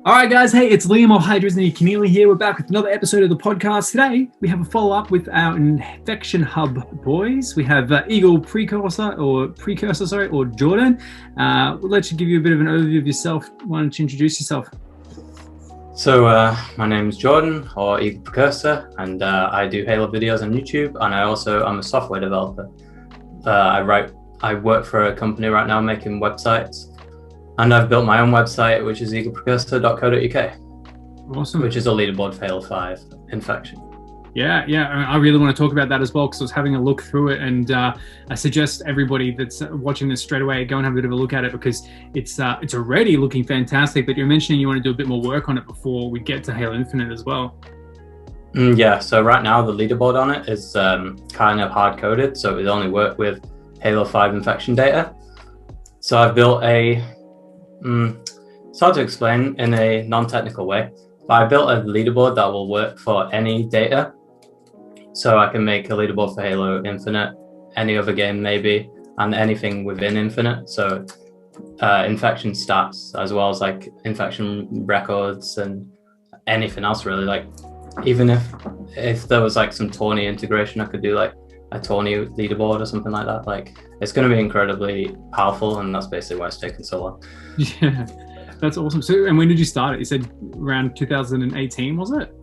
All right, guys. Hey, it's Liam of Hydrisney Here. We're back with another episode of the podcast. Today, we have a follow-up with our Infection Hub boys. We have Eagle Precursor, or Jordan. We'll let you give you a bit of an overview of yourself. Why don't you introduce yourself? So my name is Jordan, or Eagle Precursor, and I do Halo videos on YouTube, and I'm a software developer. I work for a company right now making websites, and I've built my own website, which is eagleprecursor.co.uk. Awesome. Which is a leaderboard for Halo 5 Infection. Yeah. I really want to talk about that as well, because I was having a look through it, and I suggest everybody that's watching this straight away go and have a bit of a look at it, because it's already looking fantastic. But you're mentioning you want to do a bit more work on it before we get to Halo Infinite as well. Yeah. So right now the leaderboard on it is kind of hard coded, so it only work with Halo 5 Infection data. So I've built it's hard to explain in a non-technical way, but I built a leaderboard that will work for any data. So I can make a leaderboard for Halo Infinite, any other game maybe, and anything within Infinite. So infection stats, as well as like infection records and anything else really. Like even if there was like some tourney integration, I could do like a tourney leaderboard or something like that. Like it's going to be incredibly powerful, and that's basically why it's taken so long. Yeah, that's awesome. So, and when did you start it? You said around 2018, was it?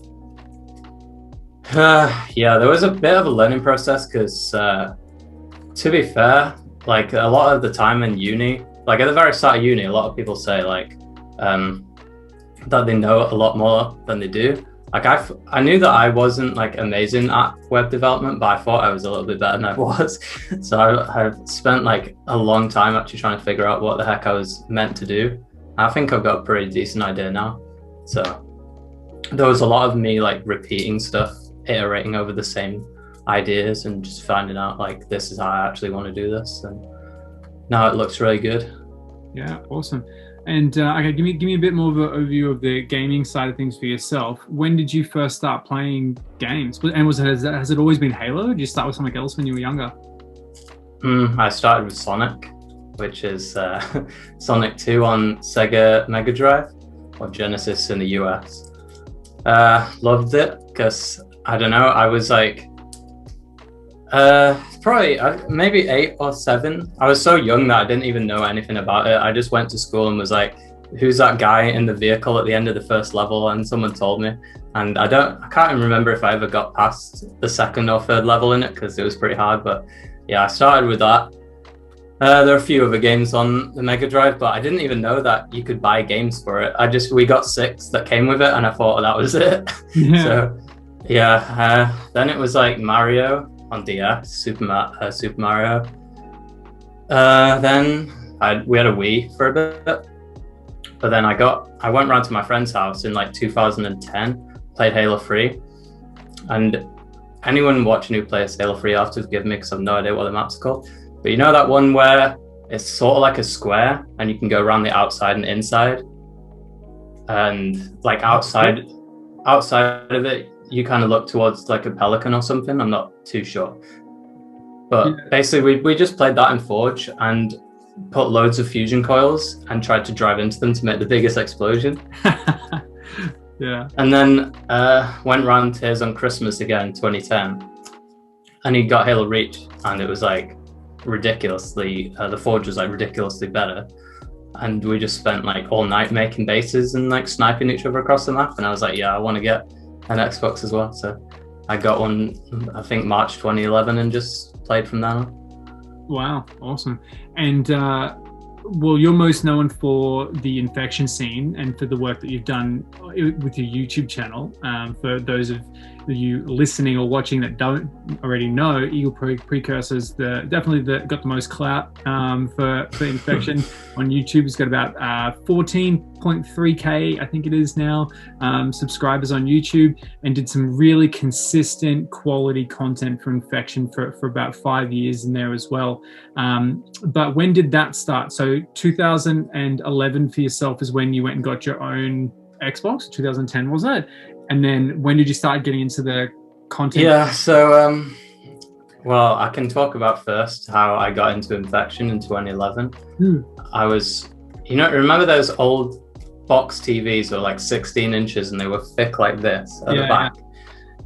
Yeah, there was a bit of a learning process, because to be fair, like a lot of the time in uni, like at the very start of uni, a lot of people say like that they know a lot more than they do. Like I knew that I wasn't like amazing at web development, but I thought I was a little bit better than I was. So I've spent like a long time actually trying to figure out what the heck I was meant to do. I think I've got a pretty decent idea now. So there was a lot of me like repeating stuff, iterating over the same ideas, and just finding out like this is how I actually want to do this. And now it looks really good. Yeah, awesome. And okay, give me a bit more of an overview of the gaming side of things for yourself. When did you first start playing games? And has it always been Halo? Or did you start with something else when you were younger? I started with Sonic, which is Sonic 2 on Sega Mega Drive, or Genesis in the US. Loved it because, I don't know, I was like probably maybe 8 or 7. I was so young that I didn't even know anything about it. I just went to school and was like, who's that guy in the vehicle at the end of the first level? And someone told me, and I can't even remember if I ever got past the second or third level in it, because it was pretty hard. But yeah, I started with that. There are a few other games on the Mega Drive, but I didn't even know that you could buy games for it. We got 6 that came with it, and I thought that was it. Yeah. So yeah, then it was like Mario on DS, Super Mario. Then we had a Wii for a bit, but then I went round to my friend's house in like 2010, played Halo 3, and anyone watching who plays Halo 3 will have to forgive me because I have no idea what the map's called. But you know that one where it's sort of like a square and you can go around the outside and inside, and like outside of it, you kind of look towards like a pelican or something. I'm not too sure. But basically, we just played that in Forge and put loads of fusion coils and tried to drive into them to make the biggest explosion. Yeah. And then went round Tears on Christmas again, 2010. And he got Halo Reach, and it was like ridiculously, the Forge was like ridiculously better. And we just spent like all night making bases and like sniping each other across the map. And I was like, yeah, I want to get an Xbox as well. So I got one, I think March 2011, and just played from then on. Wow, awesome. And well, you're most known for the infection scene and for the work that you've done with your YouTube channel. For those of you listening or watching that don't already know, Eagle Precursor's definitely got the most clout for infection on YouTube. He's got about 14.3k, I think it is now, subscribers on YouTube, and did some really consistent quality content for infection for about 5 years in there as well. But when did that start? So 2011 for yourself is when you went and got your own Xbox. 2010 was it? And then when did you start getting into the content? Yeah, so well, I can talk about first how I got into infection in 2011. I was, remember those old box TVs were like 16 inches and they were thick like this at the back.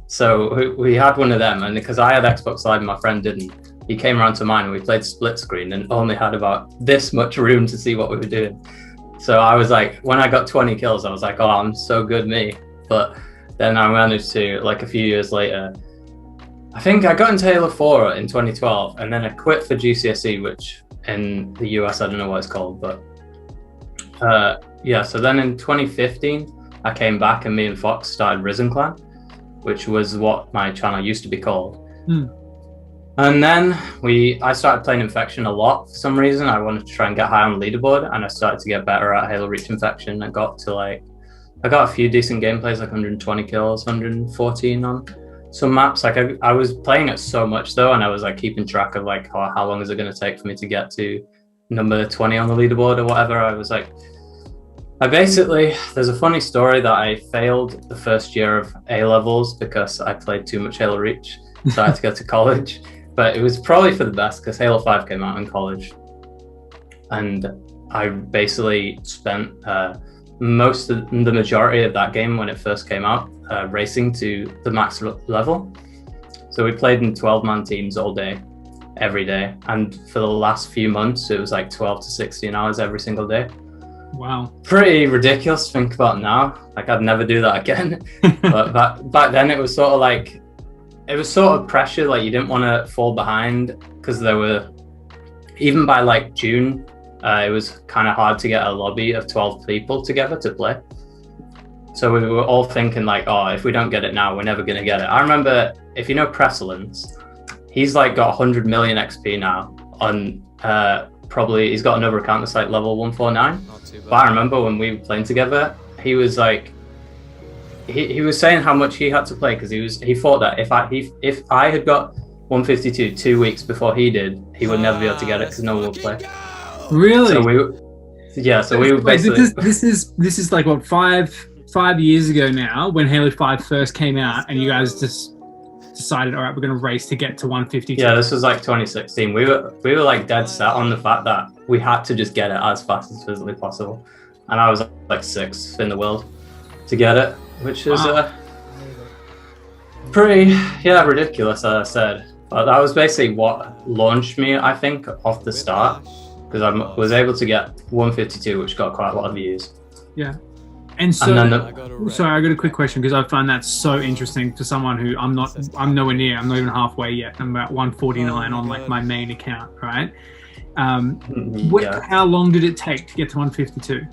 So we had one of them, and because I had Xbox Live and my friend didn't, he came around to mine and we played split screen and only had about this much room to see what we were doing. So I was like, when I got 20 kills, I was like, oh, I'm so good, me. But then I managed to, like a few years later, I think I got into Halo 4 in 2012, and then I quit for GCSE, which in the US, I don't know what it's called, but yeah. So then in 2015, I came back and me and Fox started Risen Clan, which was what my channel used to be called. And then I started playing Infection a lot for some reason. I wanted to try and get high on the leaderboard, and I started to get better at Halo Reach Infection. I got a few decent gameplays, like 120 kills, 114 on some maps. Like I was playing it so much though, and I was like keeping track of like how long is it going to take for me to get to number 20 on the leaderboard or whatever. I was like, there's a funny story that I failed the first year of A levels because I played too much Halo Reach, so I had to go to college. But it was probably for the best because Halo 5 came out in college, and I basically spent the majority of that game when it first came out racing to the max level. So we played in 12-man teams all day, every day, and for the last few months it was like 12 to 16 hours every single day. Wow. Pretty ridiculous to think about now. Like I'd never do that again. But back then it was sort of like, it was sort of pressure, like you didn't want to fall behind because there were, even by like June, it was kind of hard to get a lobby of 12 people together to play. So we were all thinking like, oh, if we don't get it now, we're never going to get it. I remember, if you know Presalence, he's like got 100 million XP now on probably, he's got another account that's like level 149. But I remember when we were playing together, he was like, he was saying how much he had to play because he thought that if I had got 152 2 weeks before he did, he would never be able to get it because no one would play. Really? So we were basically. This is like what, five years ago now, when Halo 5 first came out, and you guys just decided, all right, we're going to race to get to 152. Yeah, this was like 2016. We were like dead set on the fact that we had to just get it as fast as physically possible, and I was like 6th in the world to get it, which is pretty ridiculous, as I said. But that was basically what launched me, I think, off the start, because I was able to get 152, which got quite a lot of views. Yeah. And so, sorry, I got a quick question because I find that so interesting for someone who I'm nowhere near. I'm not even halfway yet. I'm about 149 on like my main account, right? How long did it take to get to 152?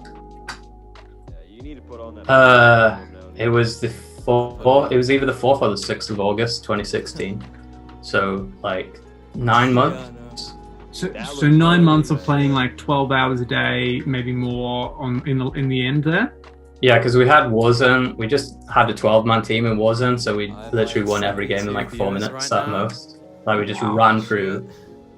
It was the 4th. It was either the 4th or the 6th of August, 2016. So like 9 months. So 9 months of playing like 12 hours a day, maybe more in the end there. Yeah, because we had Warzone. We just had a 12-man team in Warzone, so we literally won every game in like 4 minutes at most. Like we just ran through,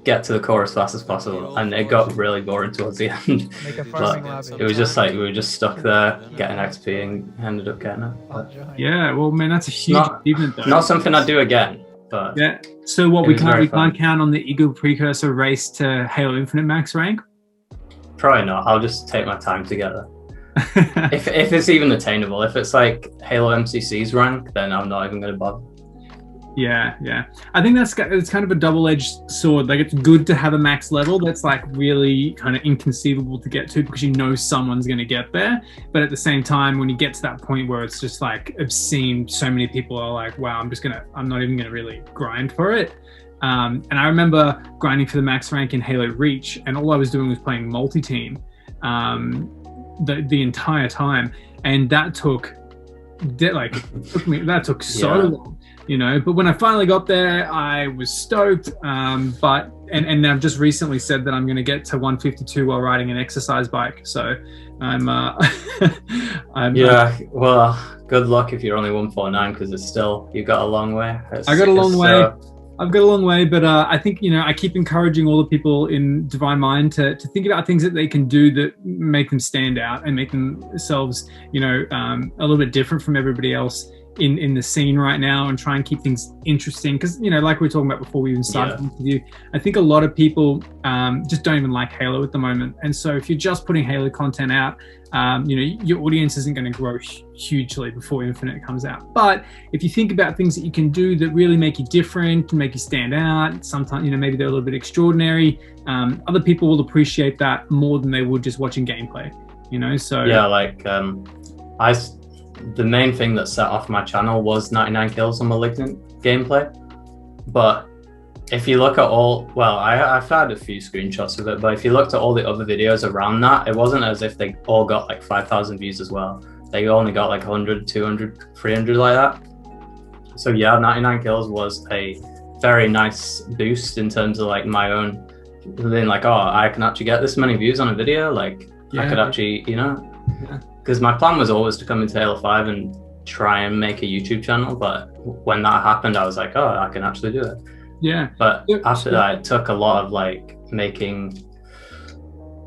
get to the core as fast as possible, and it got really boring towards the end. But it was just like we were just stuck there getting XP and ended up getting it. But yeah, well, man, that's a huge achievement though. Not something I'd do again. But yeah. So what, we can't count on the Eagle Precursor race to Halo Infinite max rank? Probably not. I'll just take my time together. if it's even attainable. If it's like Halo MCC's rank, then I'm not even going to bother. Yeah. I think it's kind of a double-edged sword. Like, it's good to have a max level that's like really kind of inconceivable to get to because you know someone's going to get there. But at the same time, when you get to that point where it's just like obscene, so many people are like, wow, I'm not even going to really grind for it. And I remember grinding for the max rank in Halo Reach, and all I was doing was playing multi-team the entire time, and that took so long, you know. But when I finally got there, I was stoked. But I've just recently said that I'm going to get to 152 while riding an exercise bike. So I'm well, good luck if you're only 149 because it's still, you've got a long way. I've got a long way, but I think, you know, I keep encouraging all the people in Divine Mind to think about things that they can do that make them stand out and make themselves, you know, a little bit different from everybody else in the scene right now and try and keep things interesting. Because, you know, like we were talking about before we even started the interview, I think a lot of people just don't even like Halo at the moment. And so if you're just putting Halo content out, you know, your audience isn't going to grow hugely before Infinite comes out. But if you think about things that you can do that really make you different and make you stand out, sometimes, you know, maybe they're a little bit extraordinary, other people will appreciate that more than they would just watching gameplay, you know. So yeah, like the main thing that set off my channel was 99 kills on Malignant gameplay. But if you look at I've had a few screenshots of it, but if you looked at all the other videos around that, it wasn't as if they all got like 5,000 views as well. They only got like 100, 200, 300 like that. So yeah, 99 kills was a very nice boost in terms of like my own being like, oh, I can actually get this many views on a video. Like I could actually, you know, because my plan was always to come into Halo 5 and try and make a YouTube channel. But when that happened, I was like, oh, I can actually do it. Yeah. But after that, it took a lot of like making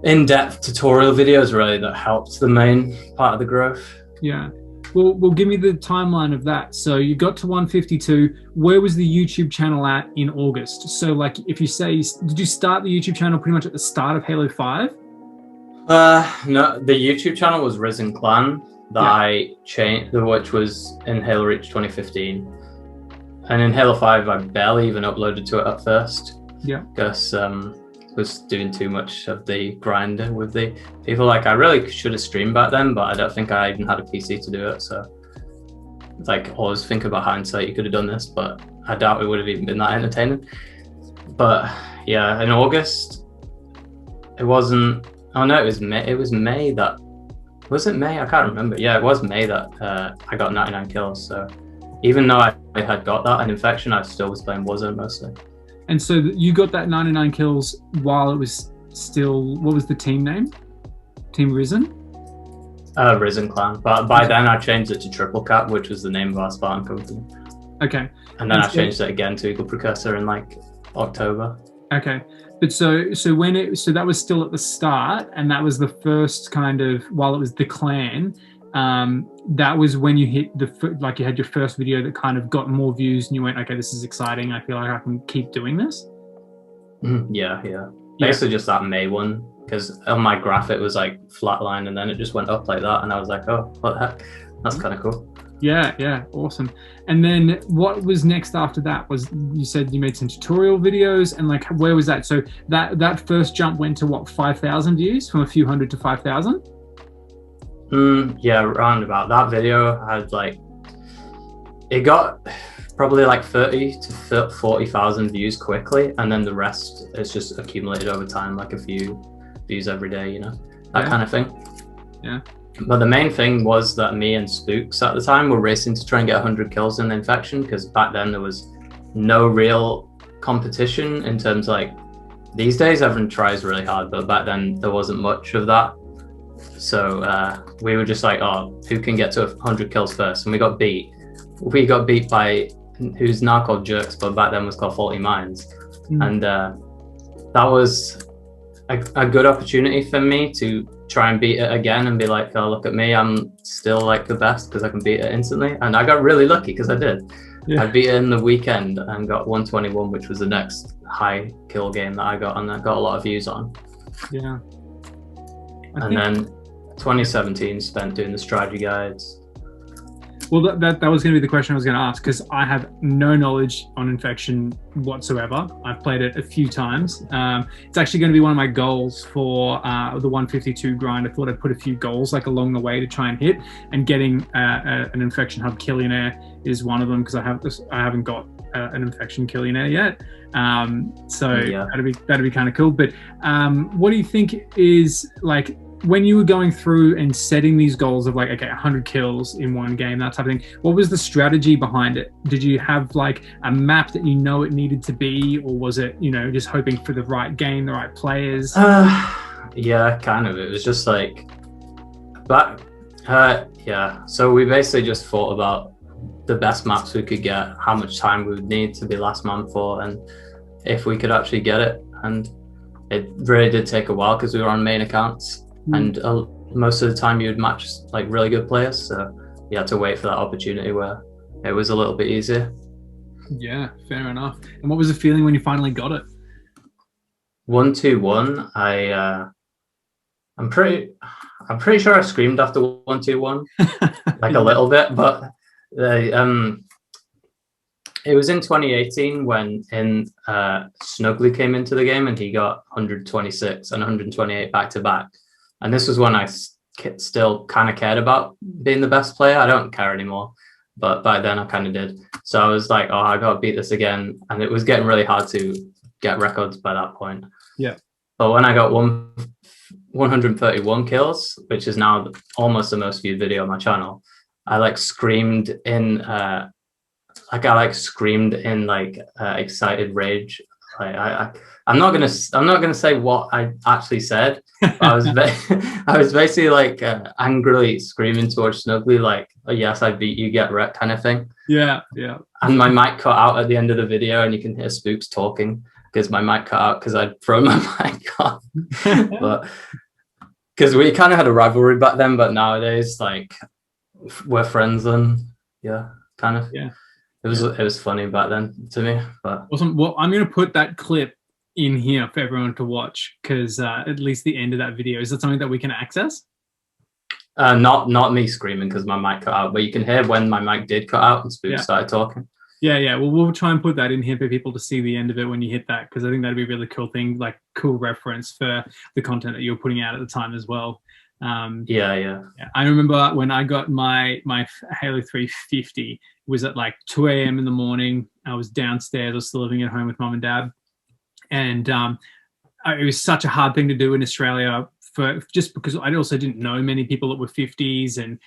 in-depth tutorial videos really that helped the main part of the growth. Yeah. Well, give me the timeline of that. So you got to 152. Where was the YouTube channel at in August? So like, if you say, did you start the YouTube channel pretty much at the start of Halo 5? No, the YouTube channel was Risen Clan that I changed, which was in Halo Reach 2015. And in Halo 5, I barely even uploaded to it at first. Yeah. Because was doing too much of the grind with the people. Like I really should have streamed back then, but I don't think I even had a PC to do it. So like always think about hindsight, you could have done this, but I doubt it would have even been that entertaining. But yeah, in August, it wasn't, oh no, it was May that, was it May? I can't remember. Yeah, it was May that I got 99 kills. So even though I had got that, an infection, I still was playing Warzone mostly. And so you got that 99 kills while it was still, what was the team name? Team Risen? Risen Clan. But by then I changed it to Triple Cap, which was the name of our Spartan company. Okay. And then I changed it again to Eagle Precursor in like October. Okay. But so that was still at the start, and that was the first kind of, while it was the clan, that was when you hit like you had your first video that kind of got more views and you went, okay, this is exciting. I feel like I can keep doing this. Yeah. Basically just that May one, because on my graph it was like flatline and then it just went up like that. And I was like, oh, what the heck? That's kind of cool. Yeah, awesome. And then what was next after that? Was, you said you made some tutorial videos, and like, where was that? So that first jump went to what, 5,000 views, from a few hundred to 5,000? Yeah, around about. That video had like, it got probably like 30 to 40,000 views quickly, and then the rest is just accumulated over time, like a few views every day, you know, that kind of thing. Yeah. But the main thing was that me and Spooks at the time were racing to try and get 100 kills in the infection, because back then there was no real competition in terms like, these days everyone tries really hard, but back then there wasn't much of that. So we were just like, oh, who can get to 100 kills first? And we got beat. We got beat by who's now called Jerks, but back then was called Faulty Minds. And that was a good opportunity for me to try and beat it again and be like, oh, look at me, I'm still like the best because I can beat it instantly. And I got really lucky because I did. I beat it in the weekend and got 121, which was the next high kill game that I got, and I got a lot of views on. Yeah. And then 2017 spent doing the strategy guides. Well, that was going to be the question I was going to ask, because I have no knowledge on infection whatsoever. I've played it a few times. It's actually going to be one of my goals for the 152 grind. I thought I'd put a few goals like along the way to try and hit, and getting an infection hub Killionaire is one of them, because I haven't got an infection Killionaire yet. That'd be kind of cool. But what do you think is, like, when you were going through and setting these goals of like, okay, 100 kills in one game, that type of thing, what was the strategy behind it? Did you have like a map that you know it needed to be, or was it, you know, just hoping for the right game, the right players? Yeah, kind of. It was just like, so we basically just thought about the best maps we could get, how much time we would need to be last man for, and if we could actually get it. And it really did take a while because we were on main accounts. And most of the time you would match like really good players, so you had to wait for that opportunity where it was a little bit easier. Yeah, fair enough. And what was the feeling when you finally got it? 1-2-1. I'm pretty sure I screamed after 1-2-1, like a little bit, but it was in 2018 when Snuggly came into the game and he got 126 and 128 back to back, and this was when I still kind of cared about being the best player. I don't care anymore, but back then I kind of did. So I was like, oh, I gotta beat this again, and it was getting really hard to get records by that point. Yeah. But when I got 131 kills, which is now almost the most viewed video on my channel, I like screamed in excited rage. I'm not gonna say what I actually said. I was I was basically like angrily screaming towards Snuggly, like, oh, yes, I beat you, get wrecked, kind of thing. Yeah, yeah. And my mic cut out at the end of the video, and you can hear Spooks talking because my mic cut out because I'd thrown my mic off. But because we kind of had a rivalry back then, but nowadays, like, we're friends, and yeah, kind of. Yeah. It was funny back then to me. But awesome. Well, I'm going to put that clip in here for everyone to watch, because at least the end of that video, is that something that we can access? Not me screaming because my mic cut out, but you can hear when my mic did cut out and Spooks started talking. Yeah. Well, we'll try and put that in here for people to see the end of it when you hit that, because I think that'd be a really cool thing, like cool reference for the content that you were putting out at the time as well. Yeah. I remember when I got my Halo 350, it was at like 2 a.m. in the morning. I was downstairs. I was still living at home with mum and dad, and it was such a hard thing to do in Australia, just because I also didn't know many people that were 50s, and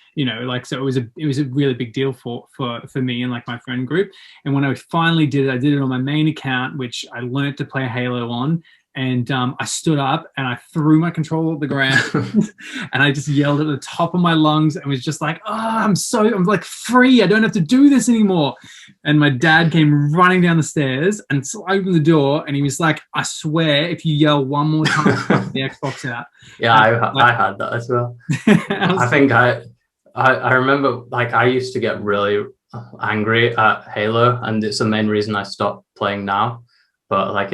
so it was a really big deal for me and like my friend group. And when I finally did it, I did it on my main account, which I learned to play Halo on. And I stood up and I threw my controller at the ground and I just yelled at the top of my lungs and was just like, oh, I'm like free. I don't have to do this anymore. And my dad came running down the stairs and opened the door, and he was like, I swear, if you yell one more time, I'll take the Xbox out. Yeah, I had that as well. I think I remember, like, I used to get really angry at Halo, and it's the main reason I stopped playing now. But like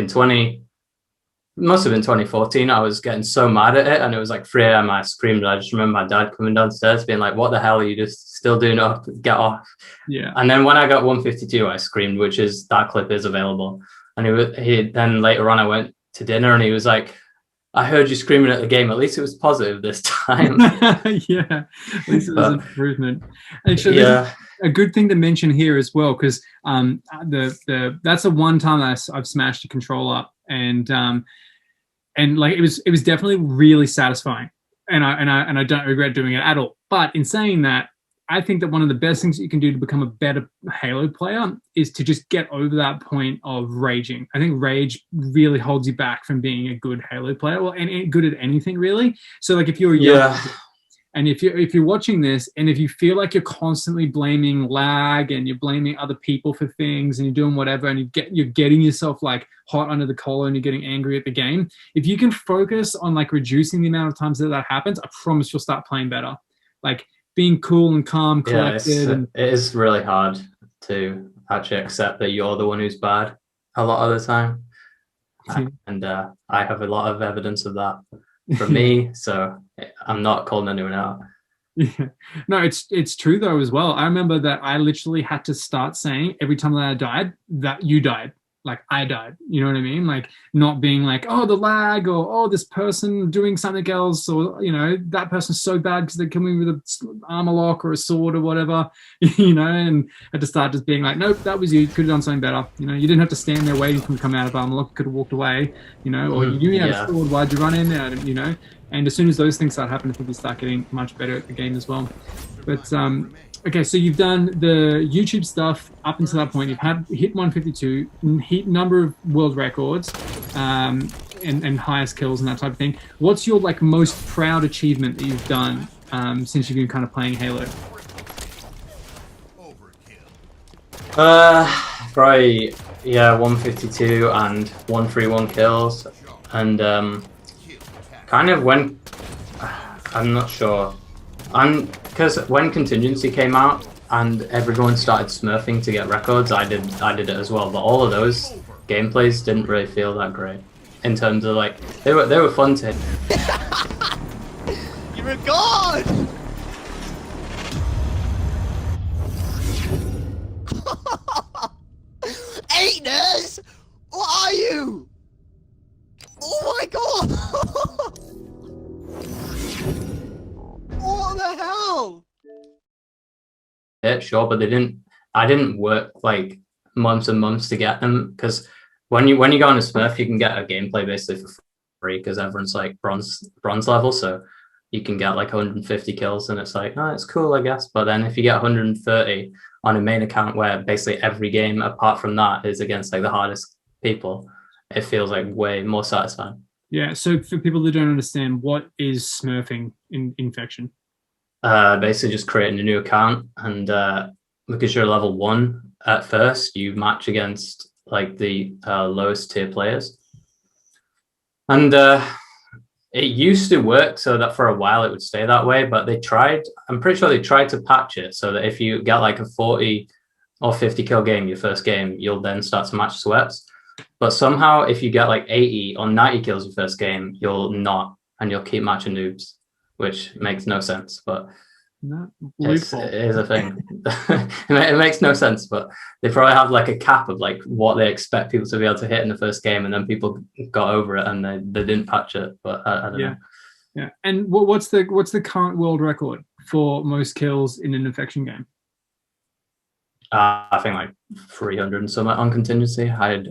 must have been 2014, I was getting so mad at it, and it was like 3 a.m. I screamed. I just remember my dad coming downstairs being like, what the hell are you just still doing up? Get off. Yeah. And then when I got 152, I screamed, that clip is available. And he then later on I went to dinner and he was like, I heard you screaming at the game. At least it was positive this time. Yeah, at least it was an improvement. Actually, yeah. A good thing to mention here as well, because that's the one time that I've smashed a control up, and like it was definitely really satisfying, and I don't regret doing it at all. But in saying that, I think that one of the best things that you can do to become a better Halo player is to just get over that point of raging. I think rage really holds you back from being a good Halo player, and good at anything really. So like if you're young, and if you're watching this, and if you feel like you're constantly blaming lag and you're blaming other people for things and you're doing whatever, and you're getting yourself like hot under the collar and you're getting angry at the game, if you can focus on like reducing the amount of times that happens, I promise you'll start playing better. Like being cool and calm, collected. Yeah, it is really hard to actually accept that you're the one who's bad a lot of the time. And I have a lot of evidence of that for me, so I'm not calling anyone out. Yeah. No, it's true though as well. I remember that I literally had to start saying every time that I died, that you died. Like I died, you know what I mean? Like not being like, oh, the lag, or oh, this person doing something else, or that person's so bad because they're coming with an armor lock or a sword or whatever, and had to start just being like, nope, that was you. Could have done something better. You didn't have to stand there waiting for them to come out of armor lock. You could have walked away, or you knew you had a sword. Why'd you run in there? And as soon as those things start happening, people start getting much better at the game as well. But okay, so you've done the YouTube stuff up until that point. You've hit 152, hit number of world records, and highest kills and that type of thing. What's your like most proud achievement that you've done since you've been kind of playing Halo? Probably 152 and 131 kills, and kind of I'm not sure. Because when Contingency came out, and everyone started smurfing to get records, I did it as well. But all of those gameplays didn't really feel that great in terms of like they were fun to hit. You're a god! Aetners! What are you? Oh my god! What the hell? Yeah, sure, but I didn't work like months and months to get them, because when you go on a Smurf, you can get a gameplay basically for free because everyone's like bronze level, so you can get like 150 kills, and it's like, oh, it's cool, I guess. But then if you get 130 on a main account where basically every game apart from that is against like the hardest people, it feels like way more satisfying. Yeah. So for people that don't understand, what is smurfing in Infection? Basically just creating a new account, and because you're level 1 at first, you match against like the lowest tier players, and it used to work so that for a while it would stay that way, but I'm pretty sure they tried to patch it so that if you get like a 40 or 50 kill game your first game, you'll then start to match sweats. But somehow if you get like 80 or 90 kills your first game, you'll not, and you'll keep matching noobs, which makes no sense, but it is a thing. It makes no sense, but they probably have like a cap of like what they expect people to be able to hit in the first game, and then people got over it and they didn't patch it. But I don't know. Yeah. And what's the current world record for most kills in an Infection game? I think like 300 and something on contingency. I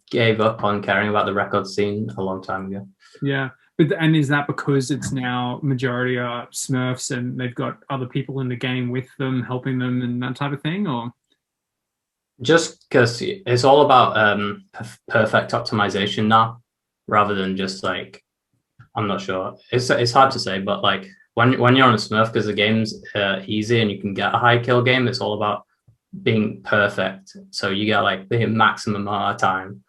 gave up on caring about the record scene a long time ago. Yeah. And is that because it's now majority are Smurfs and they've got other people in the game with them, helping them and that type of thing, or? Just because it's all about perfect optimization now, rather than just like, I'm not sure. It's hard to say, but like when you're on a Smurf, because the game's easy and you can get a high kill game, it's all about being perfect. So you get like the maximum amount of time.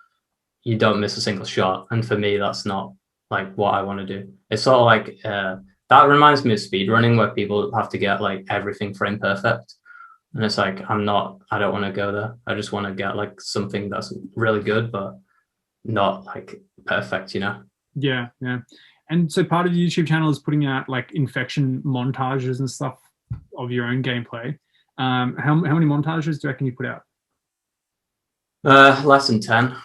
You don't miss a single shot. And for me, that's not like what I want to do. It's sort of like that reminds me of speedrunning, where people have to get like everything frame perfect, and it's like I don't want to go there. I just want to get like something that's really good but not like perfect, you know? Yeah. And so part of the YouTube channel is putting out like Infection montages and stuff of your own gameplay. How many montages do you reckon you put out? Less than 10.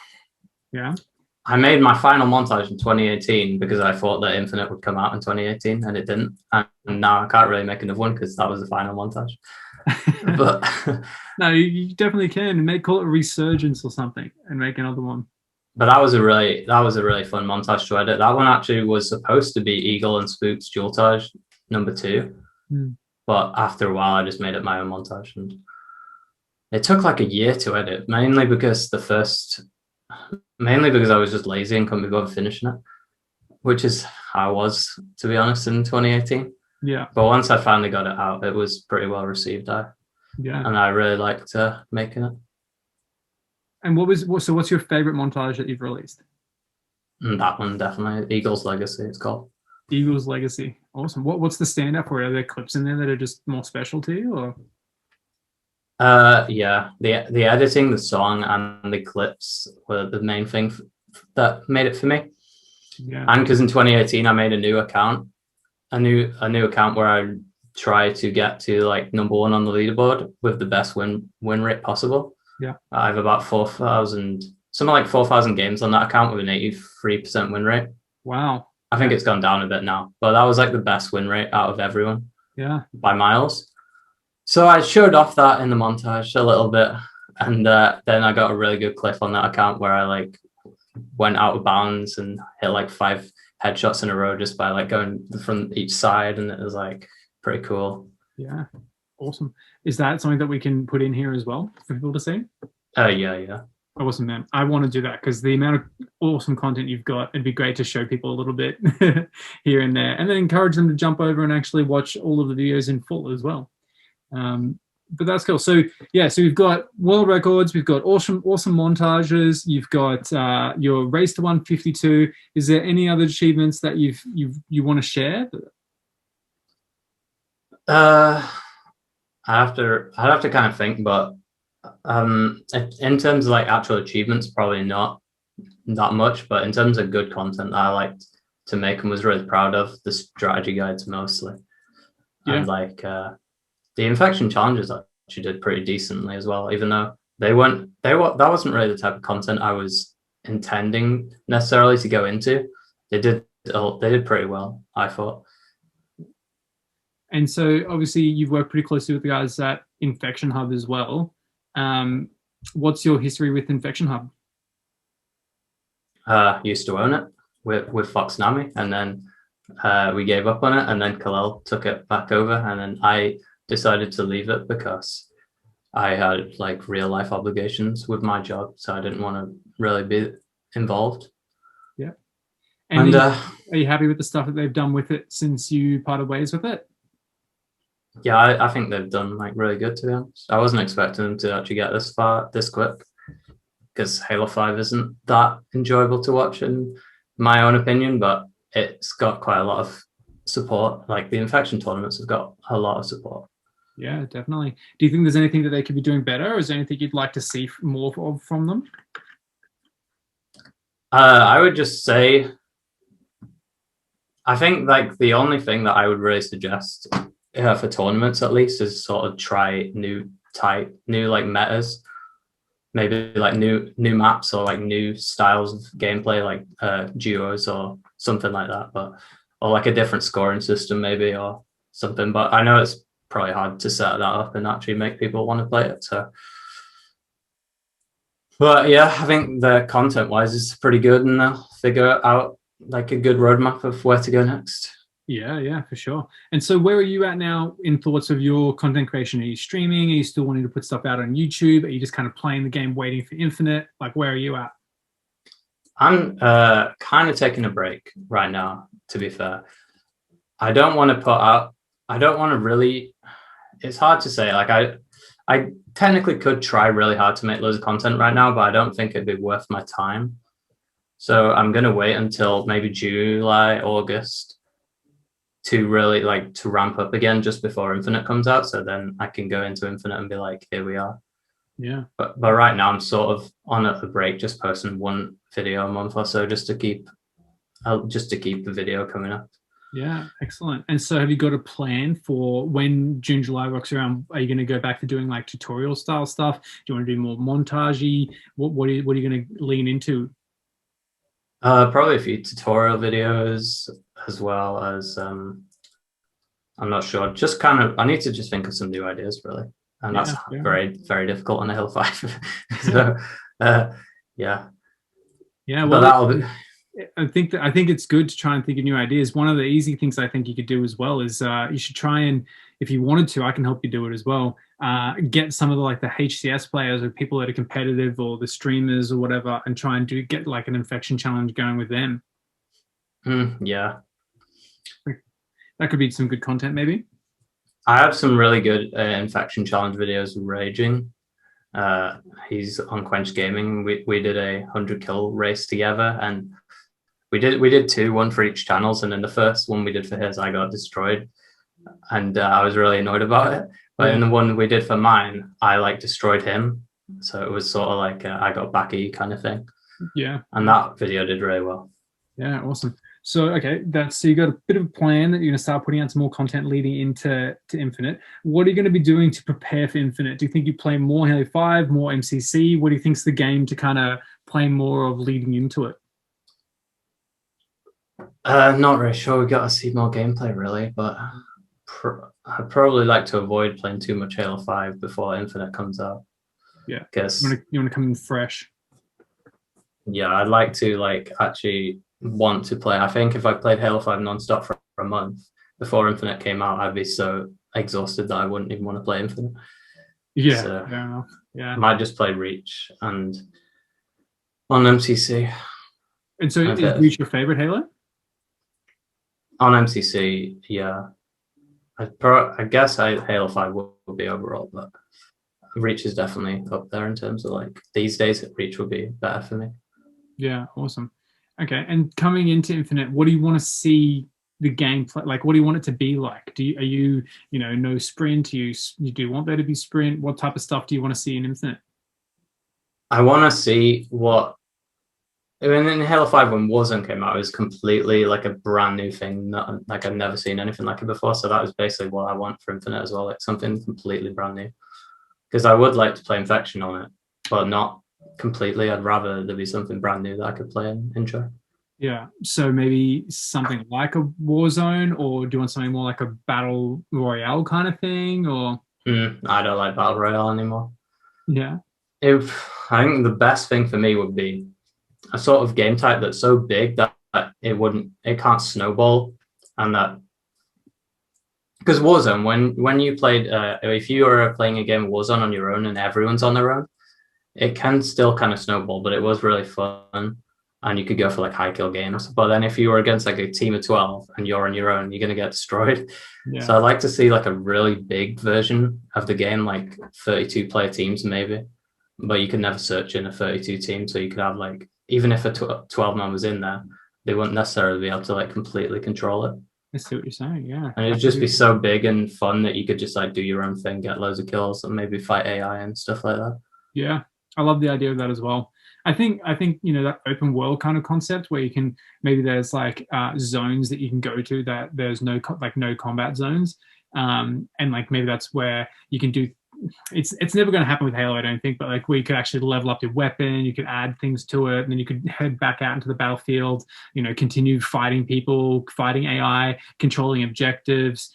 Yeah. I made my final montage in 2018 because I thought that Infinite would come out in 2018, and it didn't. And now I can't really make another one because that was the final montage. But no, you definitely can. Call it a resurgence or something, and make another one. But that was a really fun montage to edit. That one actually was supposed to be Eagle and Spook's Dualtage #2, but after a while, I just made it my own montage, and it took like a year to edit, mainly because I was just lazy and couldn't be bothered finishing it, which is how I was, to be honest, in 2018. Yeah. But once I finally got it out, it was pretty well received. And I really liked making it. And what's your favorite montage that you've released? That one, definitely. Eagle's Legacy, it's called. Eagle's Legacy. Awesome. What's the standout for it? Are there clips in there that are just more special to you, or? Yeah, the editing, the song, and the clips were the main thing that made it for me. Yeah. And because in 2018 I made a new account where I try to get to like #1 on the leaderboard with the best win rate possible. Yeah, I have about 4,000 games on that account with an 83% win rate. Wow. I think it's gone down a bit now, but that was like the best win rate out of everyone. Yeah, by miles. So I showed off that in the montage a little bit, and then I got a really good clip on that account where I like went out of bounds and hit like 5 headshots in a row just by like going from each side, and it was like pretty cool. Yeah, awesome. Is that something that we can put in here as well for people to see? Yeah. Awesome, man. I want to do that because the amount of awesome content you've got, it'd be great to show people a little bit here and there, and then encourage them to jump over and actually watch all of the videos in full as well. But that's cool. So yeah, so we've got world records, we've got awesome montages, you've got your race to 152. Is there any other achievements that you want to share? I'd have to kind of think, but in terms of like actual achievements, probably not that much. But in terms of good content that I liked to make and was really proud of, the strategy guides mostly, and like the infection challenges actually did pretty decently as well, even though that wasn't really the type of content I was intending necessarily to go into. They did pretty well, I thought. And so obviously you've worked pretty closely with the guys at Infection Hub as well. What's your history with Infection Hub? Used to own it with Fox Nami, and then we gave up on it, and then Kalel took it back over, and then I decided to leave it because I had like real life obligations with my job, so I didn't want to really be involved. Yeah. And are you happy with the stuff that they've done with it since you parted ways with it? Yeah, I think they've done like really good, to be honest. I wasn't expecting them to actually get this far this quick, because Halo 5 isn't that enjoyable to watch in my own opinion, but it's got quite a lot of support. Like the infection tournaments have got a lot of support. Yeah, definitely. Do you think there's anything that they could be doing better, or is there anything you'd like to see more of from them? I would just say, I think like the only thing that I would really suggest for tournaments at least is sort of try new like metas, maybe like new maps or like new styles of gameplay, like duos or something like that, or like a different scoring system maybe or something. But I know it's probably hard to set that up and actually make people want to play it. So, but yeah, I think the content wise is pretty good, and they'll figure out like a good roadmap of where to go next. Yeah, for sure. And so where are you at now in thoughts of your content creation? Are you streaming? Are you still wanting to put stuff out on YouTube? Are you just kind of playing the game, waiting for Infinite? Like, where are you at? I'm kind of taking a break right now, to be fair. I don't want to really, it's hard to say. Like I technically could try really hard to make loads of content right now, but I don't think it'd be worth my time. So I'm going to wait until maybe July, August to really like to ramp up again just before Infinite comes out. So then I can go into Infinite and be like, here we are. Yeah. But right now I'm sort of on a break, just posting one video a month or so just to keep the video coming up. Yeah, excellent. And so have you got a plan for when June, July rocks around? Are you going to go back to doing like tutorial style stuff? Do you want to do more montage-y? What are you going to lean into? Probably a few tutorial videos, as well as I'm not sure. Just kind of, I need to just think of some new ideas, really, and that's very, very difficult on a Halo 5. So, yeah. Well, but that'll be. I think it's good to try and think of new ideas. One of the easy things I think you could do as well is you should try and, if you wanted to, I can help you do it as well. Get some of the HCS players or people that are competitive or the streamers or whatever, and try and get like an infection challenge going with them. Yeah, that could be some good content, maybe. I have some really good infection challenge videos with Raging. He's on Quench Gaming. We did a 100 kill race together, and we did two, one for each channels, and in the first one we did for his, I got destroyed, and I was really annoyed about it. But in the one we did for mine, I destroyed him, so it was sort of like I got backy kind of thing. Yeah, and that video did really well. Yeah, awesome. So okay, so you got a bit of a plan that you're going to start putting out some more content leading into Infinite. What are you going to be doing to prepare for Infinite? Do you think you play more Halo 5, more MCC? What do you think's the game to kind of play more of leading into it? Not really sure. We got to see more gameplay, really, but I'd probably like to avoid playing too much Halo 5 before Infinite comes out. Yeah, because you want to come in fresh. Yeah, I'd like to actually want to play. I think if I played Halo 5 nonstop for a month before Infinite came out, I'd be so exhausted that I wouldn't even want to play Infinite. Yeah, so fair enough. Yeah, I might just play Reach and on MCC. And so is Reach your favorite Halo? On MCC, yeah. I guess Halo 5 will be overall, but Reach is definitely up there in terms of these days. Reach will be better for me. Yeah, awesome. Okay, and coming into Infinite, what do you want to see the gameplay? Like, what do you want it to be like? Are you, no sprint? Do you want there to be sprint? What type of stuff do you want to see in Infinite? I want to see what. In Halo 5, when Warzone came out, it was completely like a brand new thing. Like I've never seen anything like it before. So that was basically what I want for Infinite as well, like something completely brand new. Because I would like to play Infection on it, but not completely. I'd rather there be something brand new that I could play and enjoy. Yeah, so maybe something like a Warzone, or do you want something more like a Battle Royale kind of thing, or? I don't like Battle Royale anymore. Yeah. I think the best thing for me would be a sort of game type that's so big that it can't snowball, and that because Warzone, when you played, if you are playing a game of Warzone on your own and everyone's on their own, it can still kind of snowball, but it was really fun. And you could go for like high kill games. But then if you were against like a team of 12 and you're on your own, you're going to get destroyed. Yeah. So I'd like to see like a really big version of the game, like 32 player teams maybe. But you could never search in a 32 team. So you could have like, even if a 12 man was in there, they wouldn't necessarily be able to like completely control it. I see what you're saying, yeah. And it'd just be so big and fun that you could just like do your own thing, get loads of kills and maybe fight AI and stuff like that. Yeah, I love the idea of that as well. I think that open world kind of concept where you can, maybe there's like zones that you can go to that there's no combat zones, and like maybe that's where you can do. It's never going to happen with Halo, I don't think, but like where you could actually level up your weapon, you could add things to it, and then you could head back out into the battlefield, continue fighting people, fighting AI, controlling objectives,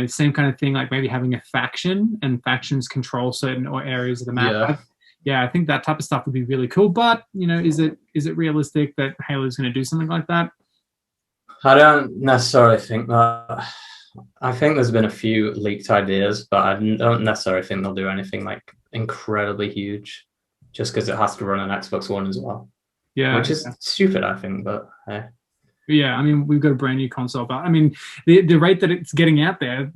same kind of thing, like maybe having a faction and factions control certain areas of the map. Yeah, I think that type of stuff would be really cool. But is it realistic that Halo is going to do something like that? I don't necessarily think that. I think there's been a few leaked ideas, but I don't necessarily think they'll do anything like incredibly huge, just because it has to run on Xbox One as well. Yeah, which is stupid, I think. But hey. Yeah, I mean, we've got a brand new console, but I mean, the rate that it's getting out there,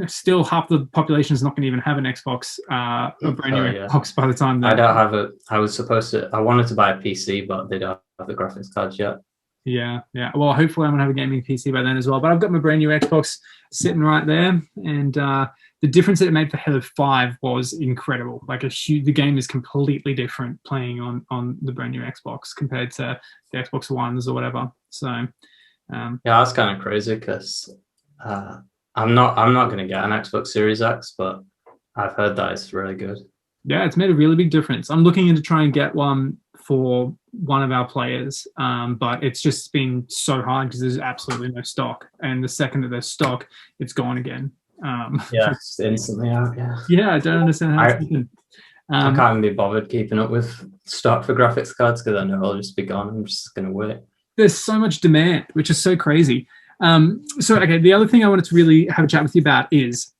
still half the population is not going to even have an Xbox, a brand new Xbox by the time. I don't have it. I wanted to buy a PC, but they don't have the graphics cards yet. Yeah. Well, hopefully I'm going to have a gaming PC by then as well. But I've got my brand new Xbox sitting right there, and the difference that it made for Halo 5 was incredible. Like the game is completely different playing on the brand new Xbox compared to the Xbox Ones or whatever. So yeah, that's kind of crazy because I'm not going to get an Xbox Series X, but I've heard that it's really good. Yeah, it's made a really big difference. I'm looking into trying to get one for one of our players, but it's just been so hard because there's absolutely no stock, and the second that there's stock, it's gone again. Yeah, it's instantly out. Yeah, I don't understand how it's happened. I can't even be bothered keeping up with stock for graphics cards because I know it'll just be gone. I'm just going to wait. There's so much demand, which is so crazy. Okay, the other thing I wanted to really have a chat with you about is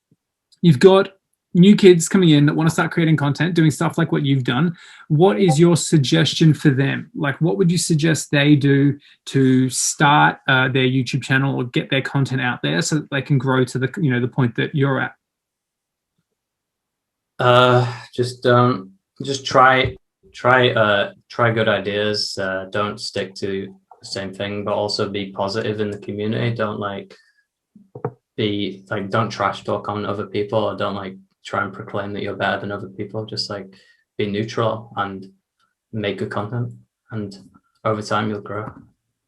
you've got new kids coming in that want to start creating content, doing stuff like what you've done. What is your suggestion for them? Like, what would you suggest they do to start their YouTube channel or get their content out there so that they can grow to the point that you're at? Just try good ideas. Don't stick to the same thing, but also be positive in the community. Don't don't trash talk on other people, or don't try and proclaim that you're better than other people. Just be neutral and make good content, and over time you'll grow.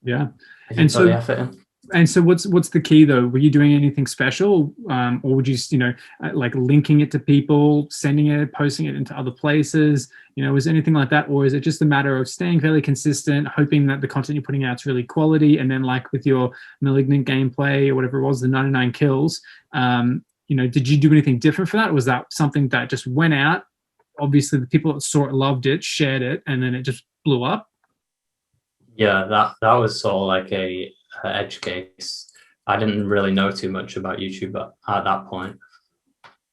Yeah, and so the effort in. And so what's the key though? Were you doing anything special, or would you linking it to people, sending it, posting it into other places? Was anything like that, or is it just a matter of staying fairly consistent, hoping that the content you're putting out is really quality, and then like with your Malignant gameplay or whatever it was, the 99 kills, did you do anything different for that? Or was that something that just went out? Obviously, the people that saw it loved it, shared it, and then it just blew up. Yeah, that was sort of like a edge case. I didn't really know too much about YouTube at that point,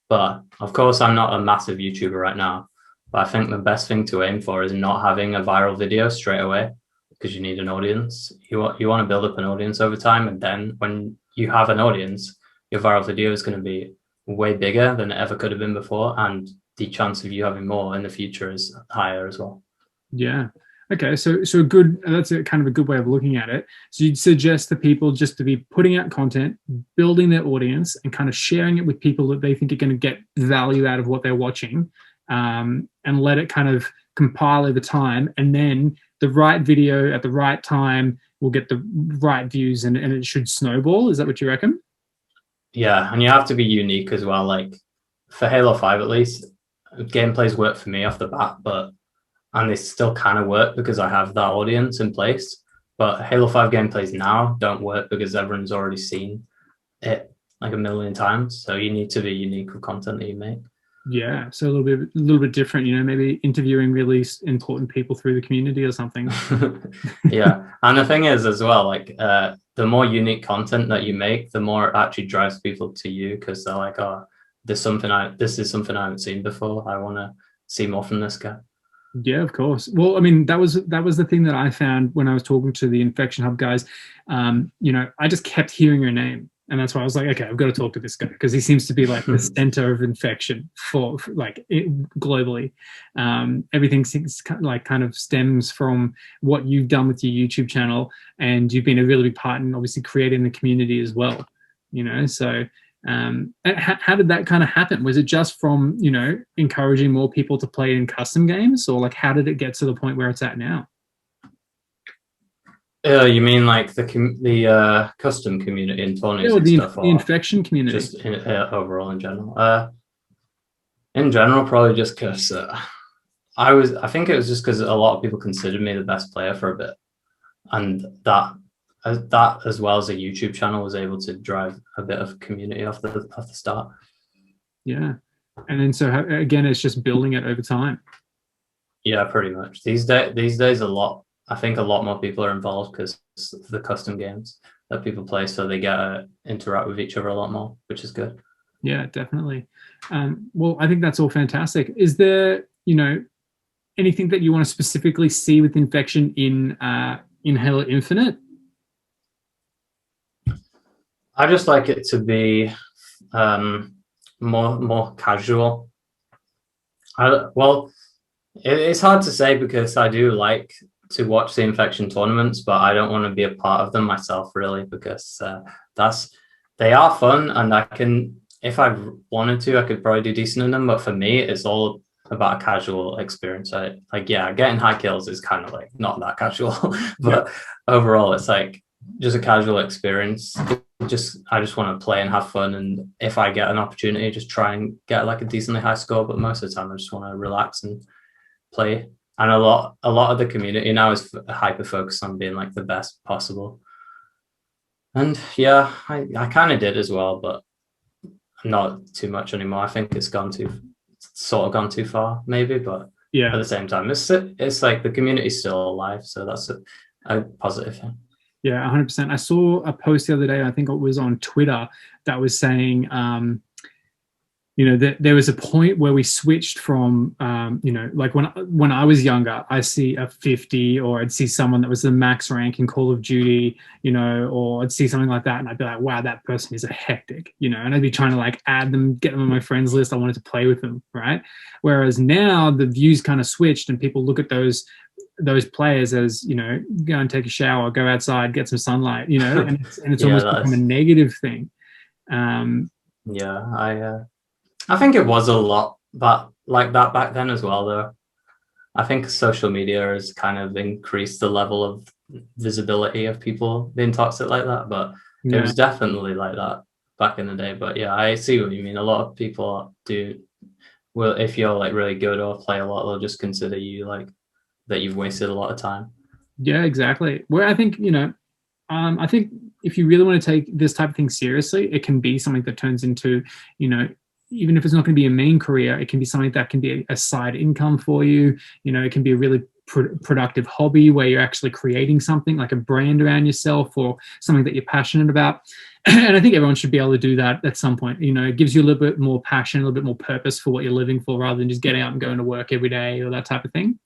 but of course I'm not a massive YouTuber right now. But I think the best thing to aim for is not having a viral video straight away, because you need an audience. You want to build up an audience over time, and then when you have an audience, your viral video is going to be way bigger than it ever could have been before, and the chance of you having more in the future is higher as well. Yeah. Okay, so a good, that's a kind of a good way of looking at it. So you'd suggest to people just to be putting out content, building their audience, and kind of sharing it with people that they think are going to get value out of what they're watching, and let it kind of compile over time, and then the right video at the right time will get the right views, and it should snowball. Is that what you reckon? Yeah, and you have to be unique as well. Like for Halo 5 at least, gameplays work for me off the bat, and they still kind of work because I have that audience in place. But Halo 5 gameplays now don't work because everyone's already seen it like a million times. So you need to be unique with content that you make. Yeah, so a little bit different, maybe interviewing really important people through the community or something. Yeah, and the thing is as well, like the more unique content that you make, the more it actually drives people to you, because they're like, oh, this is something I haven't seen before. I want to see more from this guy. Yeah, of course. Well, I mean, that was the thing that I found when I was talking to the Infection Hub guys. I just kept hearing your name, and that's why I was like, okay, I've got to talk to this guy, because he seems to be like the center of infection for globally. Everything seems kind of stems from what you've done with your YouTube channel, and you've been a really big part in obviously creating the community as well. So. How did that kind of happen? Was it just from encouraging more people to play in custom games, or like how did it get to the point where it's at now? You mean like the custom community in tourneys and stuff, the infection community, just overall in general? In general, probably just because I think it was just because a lot of people considered me the best player for a bit, and that as well as a YouTube channel was able to drive a bit of community off the start. Yeah, and then so again, it's just building it over time. Yeah, pretty much. These days, I think a lot more people are involved because of the custom games that people play, so they get to interact with each other a lot more, which is good. Yeah, definitely. Well, I think that's all fantastic. Is there anything that you want to specifically see with Infection in Halo Infinite? I just like it to be more casual. It's hard to say because I do like to watch the Infection tournaments, but I don't want to be a part of them myself, really, because they are fun, and if I wanted to, I could probably do decent in them. But for me, it's all about a casual experience. Getting high kills is kind of like not that casual, but overall, it's like just a casual experience. I just want to play and have fun, and if I get an opportunity, just try and get like a decently high score. But most of the time, I just want to relax and play. And a lot of the community now is hyper focused on being like the best possible. And yeah, I kind of did as well, but not too much anymore. I think it's gone too far, maybe. But yeah, at the same time, it's like the community's still alive, so that's a positive thing. Yeah, 100%. I saw a post the other day, I think it was on Twitter, that was saying, that there was a point where we switched from, like when I was younger, I see a 50, or I'd see someone that was the max rank in Call of Duty, or I'd see something like that, and I'd be like, wow, that person is a hectic, and I'd be trying to like add them, get them on my friends list. I wanted to play with them, right? Whereas now the views kind of switched, and people look at those players as go and take a shower, go outside, get some sunlight, and it's almost become a negative thing. I think it was a lot, but like that back then as well, though. I think social media has kind of increased the level of visibility of people being toxic like that, but it was definitely like that back in the day. But yeah, I see what you mean. A lot of people if you're like really good or play a lot, they'll just consider you like that you've wasted a lot of time. Yeah, exactly. Where I think, I think if you really want to take this type of thing seriously, it can be something that turns into, even if it's not going to be a main career, it can be something that can be a side income for you. It can be a really productive hobby where you're actually creating something like a brand around yourself, or something that you're passionate about. And I think everyone should be able to do that at some point. It gives you a little bit more passion, a little bit more purpose for what you're living for, rather than just getting out and going to work every day or that type of thing.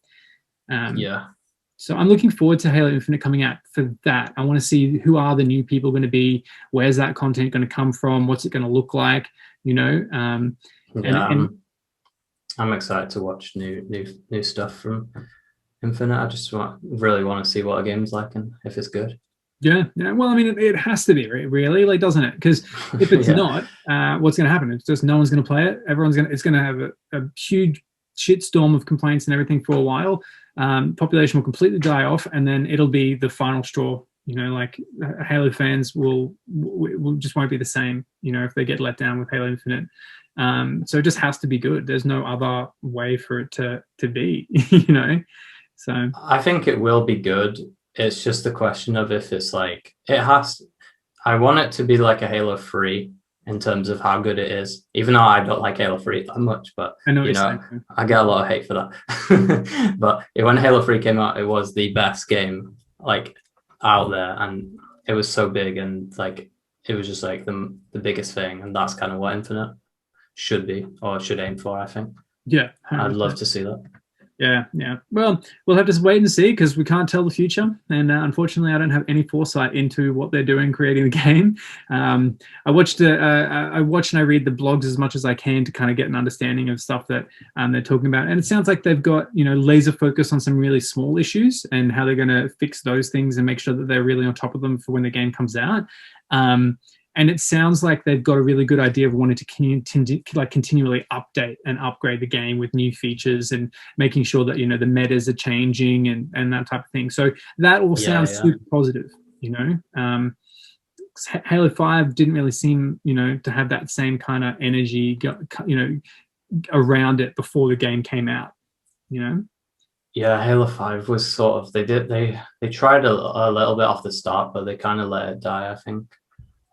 So I'm looking forward to Halo Infinite coming out for that. I want to see who are the new people going to be, where's that content going to come from, what's it going to look like, I'm excited to watch new stuff from Infinite. I just really want to see what a game's like and if it's good. Yeah, yeah. Well, I mean, it has to be really, like, doesn't it? Because if it's Yeah. not, what's going to happen? It's just no one's going to play it. It's going to have a huge shitstorm of complaints and everything for a while. Population will completely die off, and then it'll be the final straw. You know, like Halo fans will just won't be the same. You know, if they get let down with Halo Infinite. So it just has to be good. There's no other way for it to be. You know, so I think it will be good. It's just a question of if it's like I want it to be like a Halo 3 in terms of how good it is, even though I don't like Halo 3 that much, but I know you know, I get a lot of hate for that. But when Halo 3 came out, it was the best game like out there, and it was so big, and like it was just like the biggest thing, and that's kind of what Infinite should be or should aim for, I think. Yeah, 100%. I'd love to see that. Yeah. Well, we'll have to wait and see because we can't tell the future, and unfortunately, I don't have any foresight into what they're doing creating the game. I watch and I read the blogs as much as I can to kind of get an understanding of stuff that they're talking about, and it sounds like they've got laser focus on some really small issues and how they're going to fix those things and make sure that they're really on top of them for when the game comes out. And it sounds like they've got a really good idea of wanting to continually update and upgrade the game with new features and making sure that the metas are changing and that type of thing. So that all sounds super positive. Halo 5 didn't really seem to have that same kind of energy around it before the game came out. Yeah, Halo 5 was sort of they tried a little bit off the start, but they kind of let it die, I think.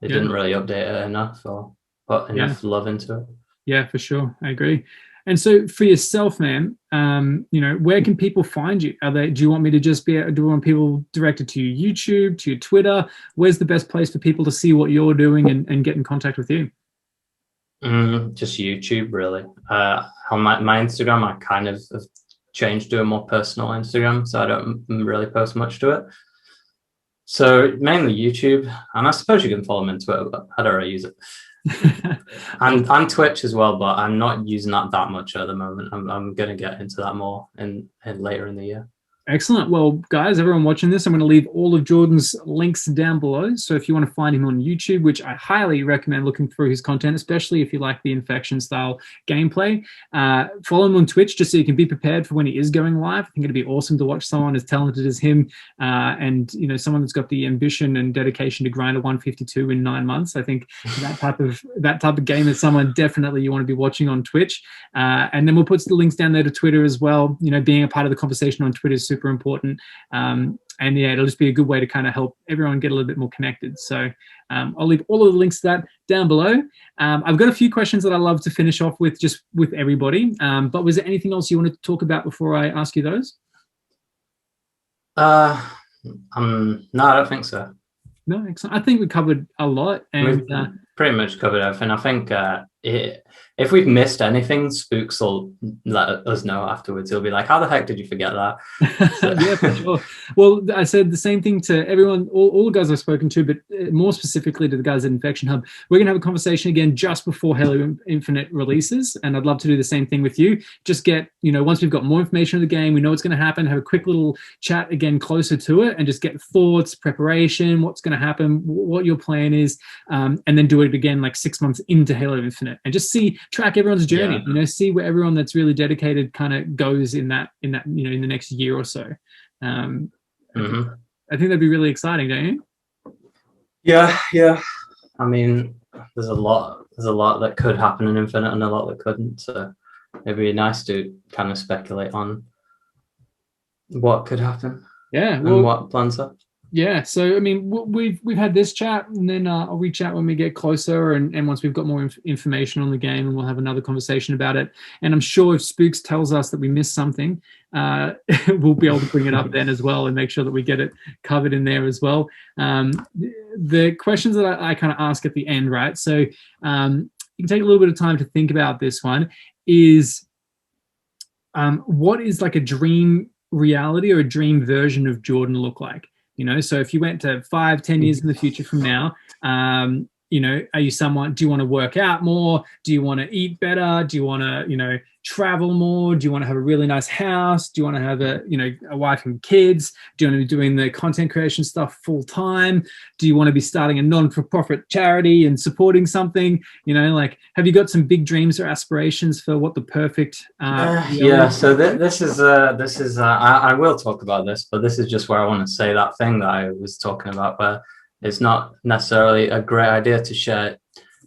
They didn't really update it enough or put enough love into it. Yeah, for sure. I agree. And so for yourself, man, where can people find you? Do you want me to do you want people directed to your YouTube, to your Twitter? Where's the best place for people to see what you're doing and get in contact with you? Just YouTube, really. On my Instagram, I kind of have changed to a more personal Instagram, so I don't really post much to it. So mainly YouTube, and I suppose you can follow me on Twitter, but I don't really use it. and Twitch as well, but I'm not using that much at the moment. I'm going to get into that more in later in the year. Excellent. Well, guys, everyone watching this, I'm going to leave all of Jordan's links down below. So if you want to find him on YouTube, which I highly recommend looking through his content, especially if you like the Infection style gameplay, follow him on Twitch just so you can be prepared for when he is going live. I think it'd be awesome to watch someone as talented as him and someone that's got the ambition and dedication to grind a 152 in 9 months. I think that type of game is someone definitely you want to be watching on Twitch. And then we'll put the links down there to Twitter as well. Being a part of the conversation on Twitter is super important. And yeah, it'll just be a good way to kind of help everyone get a little bit more connected. So I'll leave all of the links to that down below. I've got a few questions that I love to finish off with just with everybody. But was there anything else you wanted to talk about before I ask you those? No, I don't think so. No, excellent. I think we covered a lot. And we've pretty much covered everything. I think if we've missed anything, Spooks will let us know afterwards. He'll be like, how the heck did you forget that? So. Yeah, for sure. Well, I said the same thing to everyone, all the guys I've spoken to, but more specifically to the guys at Infection Hub. We're going to have a conversation again just before Halo Infinite releases, and I'd love to do the same thing with you. Just get, once we've got more information on the game, we know what's going to happen, have a quick little chat again closer to it, and just get thoughts, preparation, what's going to happen, what your plan is, and then do it again like 6 months into Halo Infinite, and just track everyone's journey. See where everyone that's really dedicated kind of goes in that in the next year or so. I think that'd be really exciting, don't you? Yeah. I mean, there's a lot that could happen in Infinite and a lot that couldn't. So it'd be nice to kind of speculate on what could happen. Yeah, and what plans are. Yeah, so I mean, we've had this chat, and then I'll reach out when we get closer, and once we've got more information on the game, and we'll have another conversation about it. And I'm sure if Spooks tells us that we missed something, we'll be able to bring it up then as well, and make sure that we get it covered in there as well. The questions that I kind of ask at the end, right? So you can take a little bit of time to think about this one. Is what is like a dream reality or a dream version of Jordan look like? So if you went to 5-10 years in the future from now, you know, are you someone, do you want to work out more? Do you want to eat better? Do you want to, you know, travel more? Do you want to have a really nice house? Do you want to have a, you know, a wife and kids? Do you want to be doing the content creation stuff full time? Do you want to be starting a non-for-profit charity and supporting something? You know, like, have you got some big dreams or aspirations for what the perfect yeah, so this is I will talk about this, but this is just where I want to say that thing that I was talking about, where it's not necessarily a great idea to share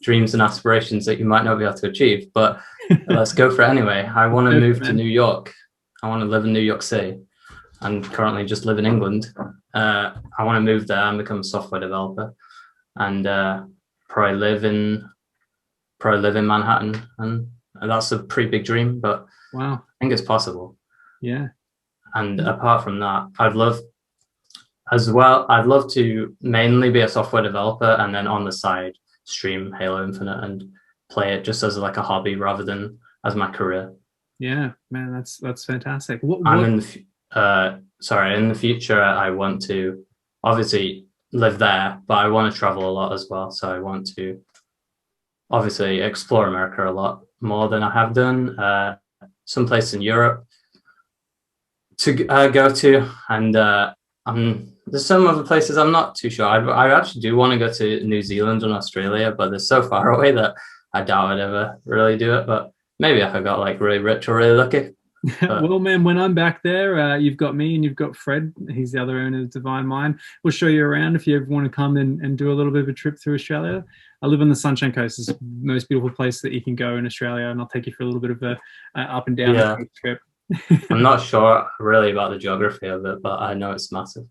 dreams and aspirations that you might not be able to achieve, but let's go for it anyway. I want to move to New York. I want to live in New York City. I'm currently just live in England. I want to move there and become a software developer, and probably live in Manhattan. And that's a pretty big dream, but wow, I think it's possible. Yeah. And apart from that, I'd love to mainly be a software developer, and then on the side stream Halo Infinite and play it just as like a hobby rather than as my career. Yeah, man, that's fantastic. And in the future, I want to obviously live there, but I want to travel a lot as well. So I want to obviously explore America a lot more than I have done. Some place in Europe to go to, and there's some other places I'm not too sure. I actually do want to go to New Zealand and Australia, but they're so far away that I doubt I'd ever really do it. But maybe if I got like really rich or really lucky. Well, man, when I'm back there, you've got me and you've got Fred. He's the other owner of Divine Mind. We'll show you around if you ever want to come and do a little bit of a trip through Australia. I live on the Sunshine Coast. It's the most beautiful place that you can go in Australia, and I'll take you for a little bit of a up and down trip. I'm not sure really about the geography of it, but I know it's massive.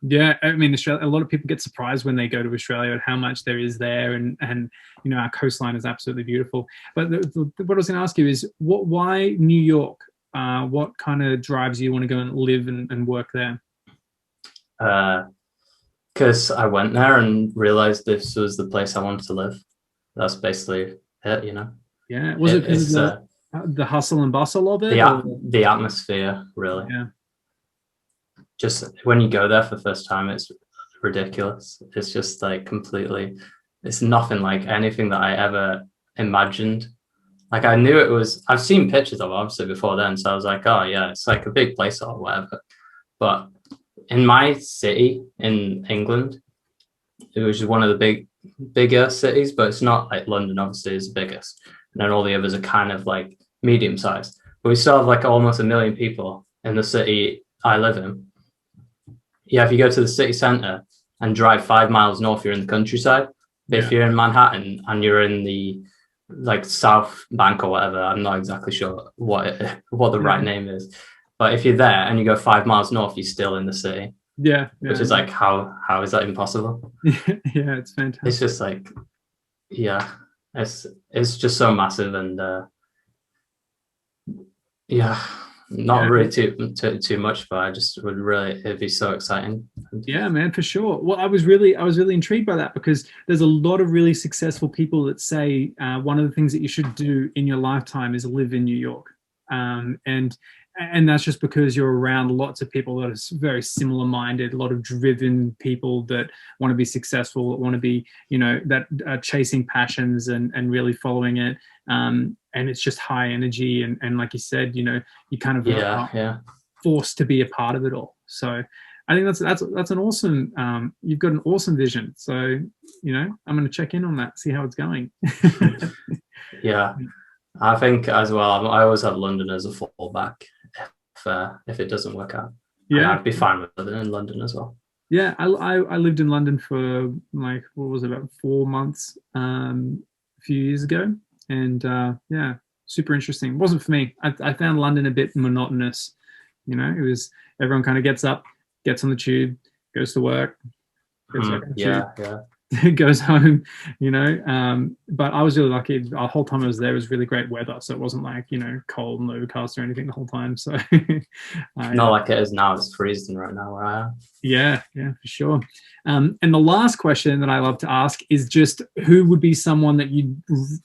Yeah, I mean, Australia, a lot of people get surprised when they go to Australia at how much there is there, and you know, our coastline is absolutely beautiful. But what I was going to ask you is, why New York? What kind of drives you want to go and live and work there? Because I went there and realized this was the place I wanted to live. That's basically it, you know. Yeah, was it because of the hustle and bustle of it? The atmosphere, really. Yeah. Just when you go there for the first time, it's ridiculous. It's just like completely, it's nothing like anything that I ever imagined. Like I knew it was, I've seen pictures of it obviously before then, so I was like, oh yeah, it's like a big place or whatever. But in my city in England, it was just one of the bigger cities, but it's not like London obviously is the biggest. And then all the others are kind of like medium sized. But we still have like almost 1 million people in the city I live in. Yeah, if you go to the city centre and drive 5 miles north, you're in the countryside. But if you're in Manhattan and you're in the like South Bank or whatever, I'm not exactly sure what the right name is. But if you're there and you go 5 miles north, you're still in the city. Yeah. Which is like, how is that impossible? Yeah, it's fantastic. It's just like, yeah, it's just so massive and not really too much, but I just would really, it'd be so exciting. Yeah, man, for sure. Well, I was really intrigued by that, because there's a lot of really successful people that say one of the things that you should do in your lifetime is live in New York, and that's just because you're around lots of people that are very similar minded, a lot of driven people that want to be successful, that want to be, you know, that are chasing passions and really following it. And it's just high energy. And like you said, you know, you kind of forced to be a part of it all. So I think that's an awesome, you've got an awesome vision. So, you know, I'm going to check in on that, see how it's going. Yeah, I think as well, I always have London as a fallback if it doesn't work out. Yeah, and I'd be fine with living in London as well. Yeah, I lived in London for like, what was it, about 4 months a few years ago. And yeah, super interesting. It wasn't for me. I found London a bit monotonous. You know, it was, everyone kind of gets up, gets on the tube, goes to work, gets back on the tube, goes home, you know. But I was really lucky. The whole time I was there, it was really great weather. So it wasn't like, you know, cold and overcast or anything the whole time. So not like it is now. It's freezing right now where I am. Yeah, for sure. And the last question that I love to ask is just, who would be someone that you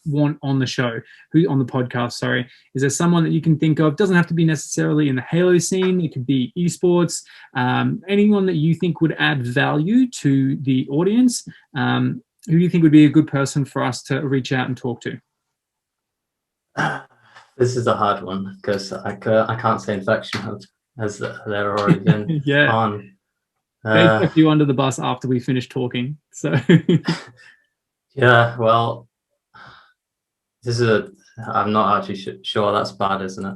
want on the show, on the podcast, sorry. Is there someone that you can think of? Doesn't have to be necessarily in the Halo scene. It could be esports. Anyone that you think would add value to the audience. Who do you think would be a good person for us to reach out and talk to? This is a hard one because I can't say Infection Hub as they're already been Yeah. on. They took you under the bus after we finished talking. So yeah, well, I'm not actually sure that's bad, isn't it?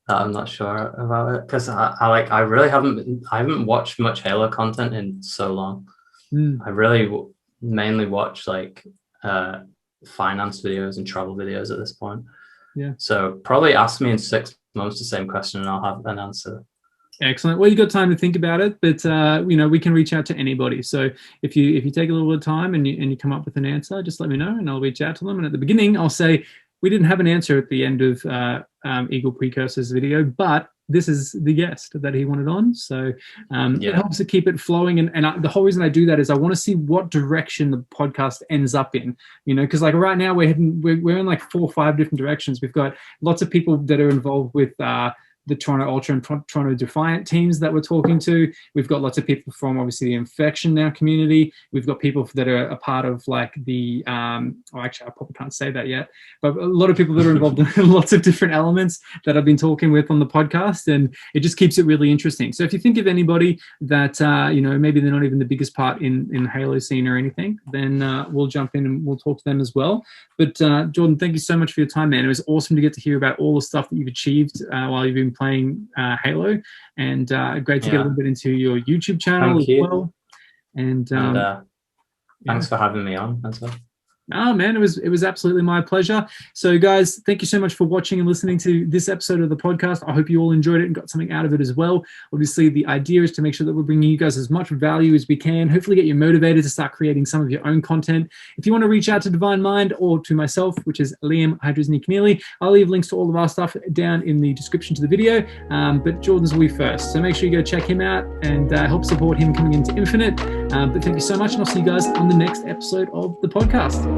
I'm not sure about it because I really haven't watched much Halo content in so long. I really mainly watch like finance videos and travel videos at this point. Yeah. So probably ask me in 6 months the same question and I'll have an answer. Excellent. Well, you got time to think about it, but we can reach out to anybody. So if you take a little bit of time and you come up with an answer, just let me know and I'll reach out to them. And at the beginning, I'll say we didn't have an answer at the end of Eagle Precursor's video, but this is the guest that he wanted on. So it helps to keep it flowing. And the whole reason I do that is I want to see what direction the podcast ends up in, because like right now we're in like 4 or 5 different directions. We've got lots of people that are involved with the Toronto Ultra and Toronto Defiant teams that we're talking to. We've got lots of people from obviously the Infection Now community. We've got people that are a part of like the, actually I probably can't say that yet, but a lot of people that are involved in lots of different elements that I've been talking with on the podcast, and it just keeps it really interesting. So if you think of anybody that, maybe they're not even the biggest part in the Halo scene or anything, then we'll jump in and we'll talk to them as well. But Jordan, thank you so much for your time, man. It was awesome to get to hear about all the stuff that you've achieved while you've been playing Halo, and great to get a little bit into your YouTube channel as well. And thanks for having me on as well. Oh man, it was absolutely my pleasure. So guys, thank you so much for watching and listening to this episode of the podcast. I hope you all enjoyed it and got something out of it as well. Obviously, the idea is to make sure that we're bringing you guys as much value as we can, hopefully get you motivated to start creating some of your own content. If you want to reach out to Divine Mind or to myself, which is Liam Hydrisney, I'll leave links to all of our stuff down in the description to the video. But Jordan's will be first. So make sure you go check him out and help support him coming into Infinite. But thank you so much, and I'll see you guys on the next episode of the podcast.